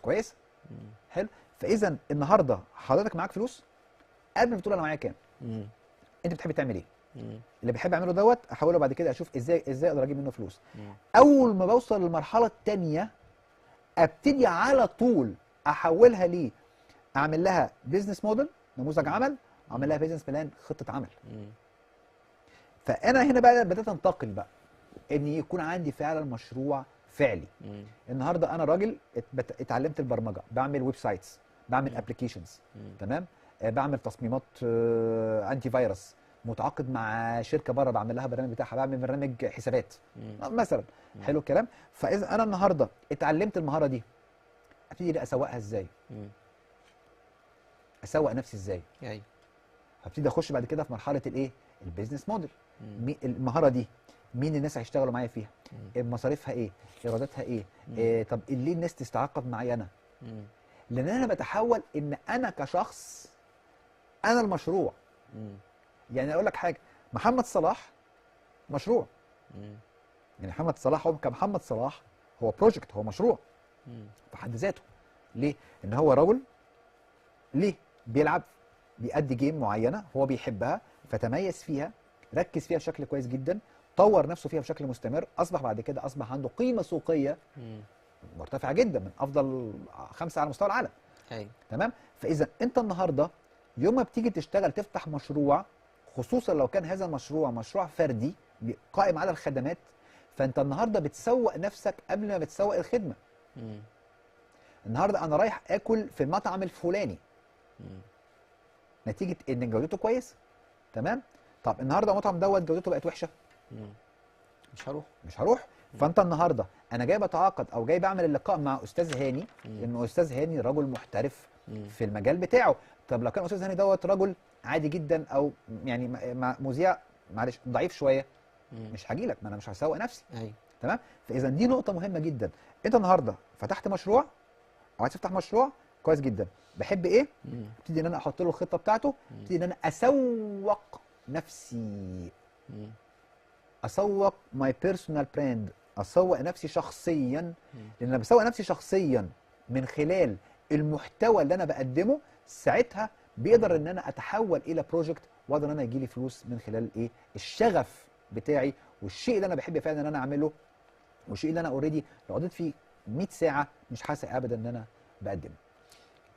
S2: كويسه.
S1: مم.
S2: حلو. فاذا النهارده حضرتك معاك فلوس، قبل ما تقول انا معايا كام،
S1: مم.
S2: انت بتحب تعمل ايه؟
S1: مم.
S2: اللي بحب اعمله دوت احوله بعد كده اشوف ازاي اقدر اجيب منه فلوس.
S1: مم.
S2: اول ما بوصل للمرحله الثانيه ابتدي على طول احولها ليه، اعمل لها بيزنس موديل، نموذج عمل، اعمل لها بيزنس بلان، خطه عمل.
S1: مم.
S2: فانا هنا بقى بدات انتقل بقى ان يكون عندي فعلا مشروع فعلي.
S1: مم.
S2: النهارده انا راجل اتعلمت البرمجه، بعمل ويب سايتس، بعمل
S1: مم.
S2: ابلكيشنز.
S1: مم.
S2: تمام. بعمل تصميمات انتي فيروس، متعاقد مع شركه بره بعمل لها برنامج بتاعها، بعمل برنامج حسابات
S1: مم.
S2: مثلا.
S1: مم.
S2: حلو الكلام. فاذا انا النهارده اتعلمت المهاره دي، ابتدي اسوقها ازاي؟
S1: مم.
S2: اسوق نفسي ازاي؟
S1: ايوه.
S2: هبتدي اخش بعد كده في مرحله الايه؟ البيزنس موديل.
S1: مم.
S2: المهاره دي مين الناس هيشتغلوا معايا فيها؟
S1: مم.
S2: مصاريفها ايه؟ ايراداتها ايه؟
S1: مم.
S2: طب ليه الناس تستعاقد معايا انا؟
S1: مم.
S2: لان انا بتحول ان انا كشخص انا المشروع.
S1: مم.
S2: يعني اقول لك حاجه، محمد صلاح مشروع.
S1: مم.
S2: يعني محمد صلاح هو كمحمد صلاح هو بروجكت، هو مشروع
S1: مم.
S2: في حد ذاته. ليه؟ ان هو رجل ليه بيلعب بيأدي جيم معينه هو بيحبها فتميز فيها، ركز فيها بشكل كويس جدا، طور نفسه فيها بشكل مستمر، اصبح بعد كده اصبح عنده قيمه سوقيه مرتفعه جدا، من افضل 5 على مستوى العالم.
S1: ايوه.
S2: تمام. فاذا انت النهارده يوم ما بتيجي تشتغل تفتح مشروع، خصوصا لو كان هذا المشروع مشروع فردي قائم على الخدمات، فانت النهارده بتسوق نفسك قبل ما بتسوق الخدمه. النهارده انا رايح اكل في المطعم الفلاني نتيجه ان جودته كويسه. تمام. طب النهارده المطعم دوت جودته بقت وحشه، مش هروح. فانت النهارده انا جاي بتعاقد او جاي بعمل اللقاء مع استاذ هاني، لان استاذ هاني رجل محترف في المجال بتاعه. طب لو كان استاذ هاني دوت رجل عادي جدا، او يعني مذيع معلش ضعيف شويه، مش هاجي لك، ما انا مش هسوق نفسي.
S1: ايوه.
S2: تمام. فاذا دي نقطه مهمه جدا. انت النهارده فتحت مشروع او عايز تفتح مشروع كويس جدا، بحب ايه؟ ابتدي ان انا احط له الخطه بتاعته، ابتدي ان انا اسوق نفسي، اسوق ماي بيرسونال براند، اسوق نفسي شخصيا. لان انا بسوق نفسي شخصيا من خلال المحتوى اللي انا بقدمه، ساعتها بيقدر ان انا اتحول الى بروجكت، واقدر ان انا يجي لي فلوس من خلال ايه؟ الشغف بتاعي، والشيء اللي انا بحب فعلا ان انا اعمله، والشيء اللي انا اوريدي لو قضيت فيه 100 ساعه مش حاسس ابدا ان انا بقدمه.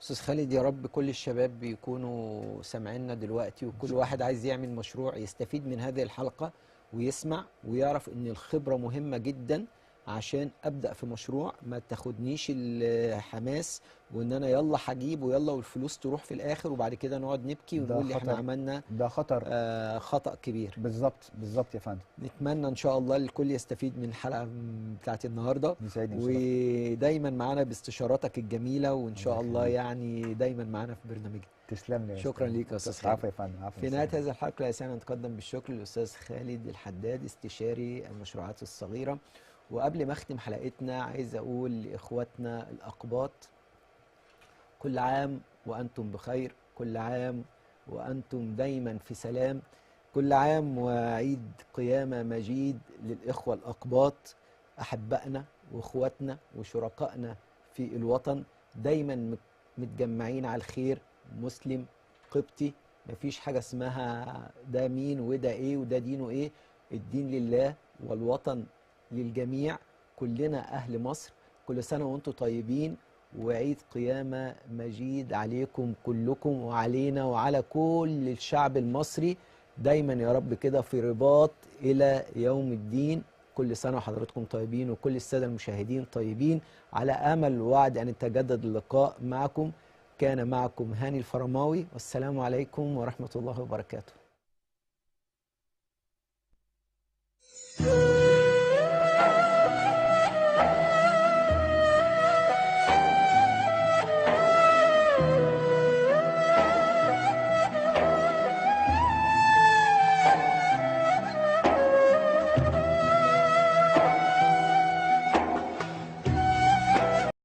S1: استاذ خالد، يا رب كل الشباب بيكونوا سامعيننا دلوقتي، وكل واحد عايز يعمل مشروع يستفيد من هذه الحلقة ويسمع ويعرف ان الخبرة مهمة جدا عشان ابدأ في مشروع. ما تاخدنيش الحماس وان انا يلا هجيب ويلا والفلوس تروح في الاخر وبعد كده نقعد نبكي ونقول احنا عملنا
S2: ده خطر.
S1: خطأ كبير.
S2: بالظبط يا فندم.
S1: نتمنى ان شاء الله الكل يستفيد من الحلقة بتاعت النهاردة،
S2: يسعدني
S1: ودايما معانا باستشاراتك الجميلة، وان شاء الله يعني دايما معانا في برنامجنا.
S2: تسلم لي.
S1: شكرا ليك يا استاذ خالد.
S2: عفوا يا فندم. عفوا.
S1: في نهاية هذه الحلقة لا يسعنا نتقدم بالشكر للاستاذ خالد الحداد، استشاري المشروعات الصغيرة. وقبل ما اختم حلقتنا عايز اقول لاخواتنا الاقباط، كل عام وانتم بخير، كل عام وانتم دايما في سلام، كل عام وعيد قيامة مجيد للاخوة الاقباط، احبائنا واخواتنا وشركائنا في الوطن، دايما متجمعين على الخير. مسلم قبطي، مفيش حاجة اسمها ده مين وده ايه وده دينه ايه، الدين لله والوطن للجميع، كلنا أهل مصر. كل سنة وأنتم طيبين، وعيد قيامة مجيد عليكم كلكم وعلينا وعلى كل الشعب المصري، دايما يا رب كده في رباط إلى يوم الدين. كل سنة وحضراتكم طيبين، وكل السادة المشاهدين طيبين، على أمل ووعد أن يتجدد اللقاء معكم. كان معكم هاني الفرماوي، والسلام عليكم ورحمة الله وبركاته.